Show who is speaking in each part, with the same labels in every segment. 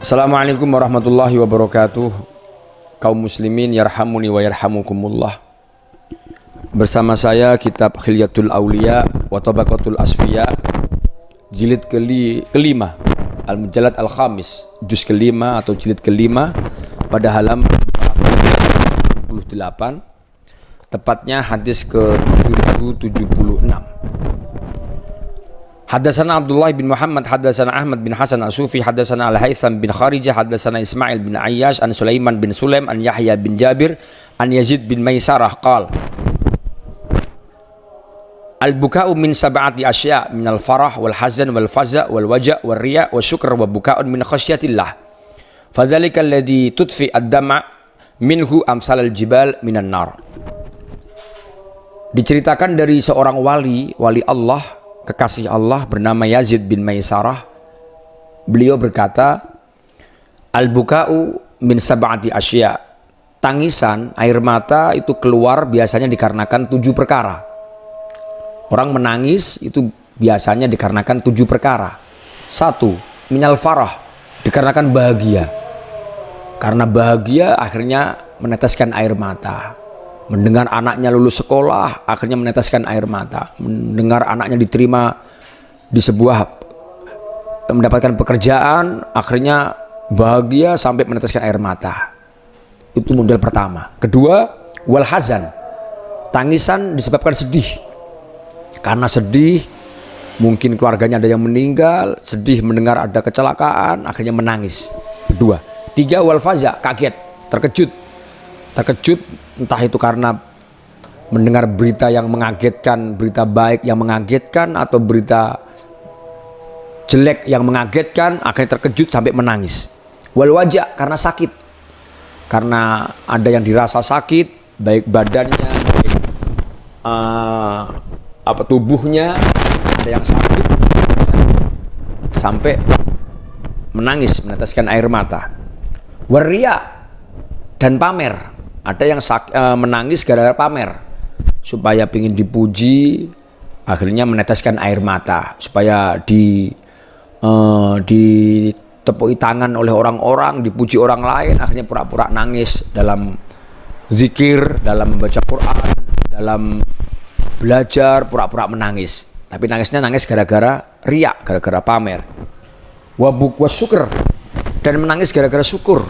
Speaker 1: Assalamualaikum warahmatullahi wabarakatuh. Kaum muslimin yarhamuni wa yarhamukumullah. Bersama saya kitab Khilyatul Auliya wa Tabaqatul Asfiya, jilid kelima, Al-Mujallad Al-Khamis, juz kelima atau jilid kelima, pada halaman 48, tepatnya hadis ke 776. Haddatsana Abdullah bin Muhammad, haddatsana Ahmad bin Hasan As-Sufi, haddatsana Al-Haytham bin Kharijah, haddatsana Ismail bin Ayyash, an Sulaiman bin Sulaim, an Yahya bin Jabir, an Yazid bin Maisarah qala Al-buka'u min sab'ati asya' min al-farah wal hazan wal faza' wal waja' wal riya' wa syukr wa buka'un min khasyatillah. Fadzalika alladhi tudfi ad-dama' minhu amsal al-jibal minan nar. Diceritakan dari seorang wali Allah, kekasih Allah bernama Yazid bin Maisarah. Beliau berkata, Al-buka'u min sab'ati asya'. Tangisan, air mata itu keluar biasanya dikarenakan 7 perkara. Orang menangis itu biasanya dikarenakan 7 perkara. 1. Minal farah, dikarenakan bahagia. Karena bahagia akhirnya meneteskan air mata. Mendengar anaknya lulus sekolah, akhirnya meneteskan air mata. Mendengar anaknya diterima di sebuah mendapatkan pekerjaan, akhirnya bahagia sampai meneteskan air mata. Itu model pertama. Kedua, wal hazan. Tangisan disebabkan sedih. Karena sedih, mungkin keluarganya ada yang meninggal, sedih mendengar ada kecelakaan, akhirnya menangis. Kedua. 3, wal faza, kaget, terkejut. Terkejut entah itu karena mendengar berita yang mengagetkan, berita baik yang mengagetkan, atau berita jelek yang mengagetkan, akhirnya terkejut sampai menangis. Wal wajah, karena sakit. Karena ada yang dirasa sakit, baik badannya, baik tubuhnya, ada yang sakit sampai menangis, meneteskan air mata. Waria, dan pamer. Ada yang menangis gara-gara pamer, supaya ingin dipuji, akhirnya meneteskan air mata, supaya ditepuk tangan oleh orang-orang, dipuji orang lain, akhirnya pura-pura nangis dalam zikir, dalam membaca Quran, dalam belajar, pura-pura menangis. Tapi nangisnya nangis gara-gara riak, gara-gara pamer. Wabuk wasyukur, dan menangis gara-gara syukur,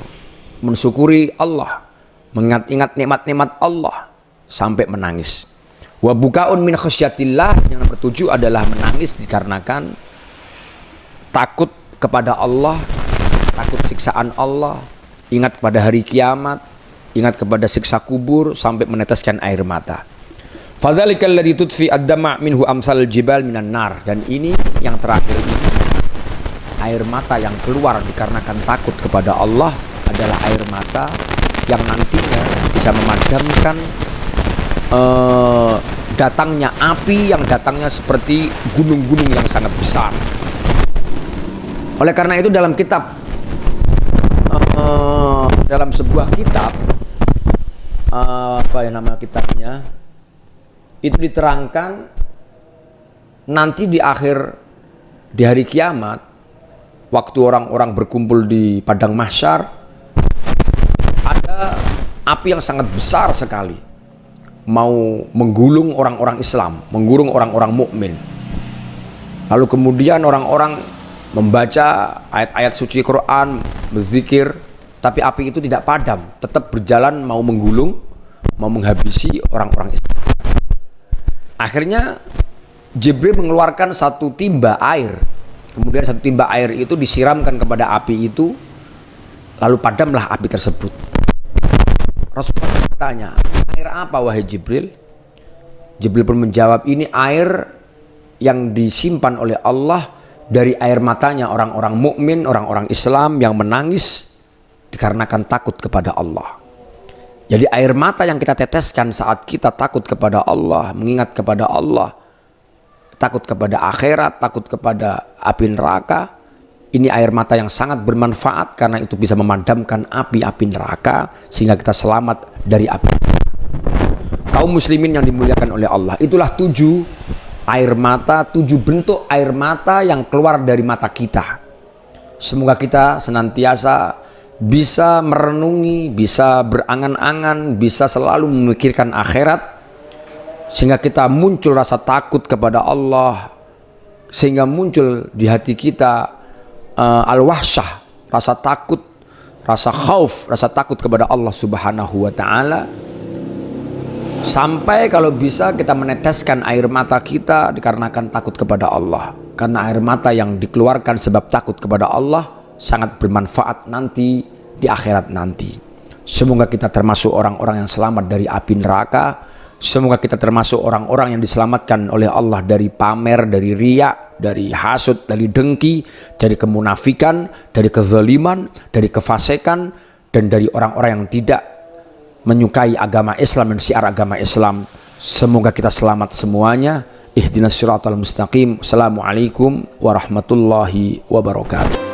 Speaker 1: mensyukuri Allah, mengingat-ingat nikmat-nikmat Allah sampai menangis. Wabukaun min khasyatillah, yang nomor 7 adalah menangis dikarenakan takut kepada Allah, takut siksaan Allah, ingat kepada hari kiamat, ingat kepada siksa kubur sampai meneteskan air mata. Fadzalika alladzi tudfi ad-dama' minhu amsal jibal minan nar. Dan ini yang terakhir ini, air mata yang keluar dikarenakan takut kepada Allah adalah air mata yang nantinya bisa memadamkan datangnya api yang datangnya seperti gunung-gunung yang sangat besar. Oleh karena itu dalam kitab dalam sebuah kitab, apa ya nama kitabnya, itu diterangkan nanti di hari kiamat, waktu orang-orang berkumpul di padang mahsyar, ada api yang sangat besar sekali mau menggulung orang-orang Islam, menggulung orang-orang mukmin. Lalu kemudian orang-orang membaca ayat-ayat suci Quran, berzikir, tapi api itu tidak padam, tetap berjalan mau menggulung, mau menghabisi orang-orang Islam. Akhirnya Jibril mengeluarkan satu timba air. Kemudian satu timba air itu disiramkan kepada api itu, lalu padamlah api tersebut. Rasulullah bertanya, air apa wahai Jibril? Jibril pun menjawab, ini air yang disimpan oleh Allah dari air matanya orang-orang mukmin, orang-orang Islam yang menangis dikarenakan takut kepada Allah. Jadi air mata yang kita teteskan saat kita takut kepada Allah, mengingat kepada Allah, takut kepada akhirat, takut kepada api neraka, ini air mata yang sangat bermanfaat karena itu bisa memadamkan api-api neraka sehingga kita selamat dari api. Kaum muslimin yang dimuliakan oleh Allah, itulah 7 air mata, 7 bentuk air mata yang keluar dari mata kita. Semoga kita senantiasa bisa merenungi, bisa berangan-angan, bisa selalu memikirkan akhirat, sehingga kita muncul rasa takut kepada Allah, sehingga muncul di hati kita al-wahsyah, rasa takut, rasa khauf, rasa takut kepada Allah Subhanahu wa ta'ala. Sampai kalau bisa kita meneteskan air mata kita dikarenakan takut kepada Allah. Karena air mata yang dikeluarkan sebab takut kepada Allah sangat bermanfaat nanti di akhirat nanti. Semoga kita termasuk orang-orang yang selamat dari api neraka. Semoga kita termasuk orang-orang yang diselamatkan oleh Allah dari pamer, dari riya, dari hasud, dari dengki, dari kemunafikan, dari kezaliman, dari kefasikan, dan dari orang-orang yang tidak menyukai agama Islam dan syiar agama Islam. Semoga kita selamat semuanya. Ihdinas siratal mustaqim. Assalamualaikum warahmatullahi wabarakatuh.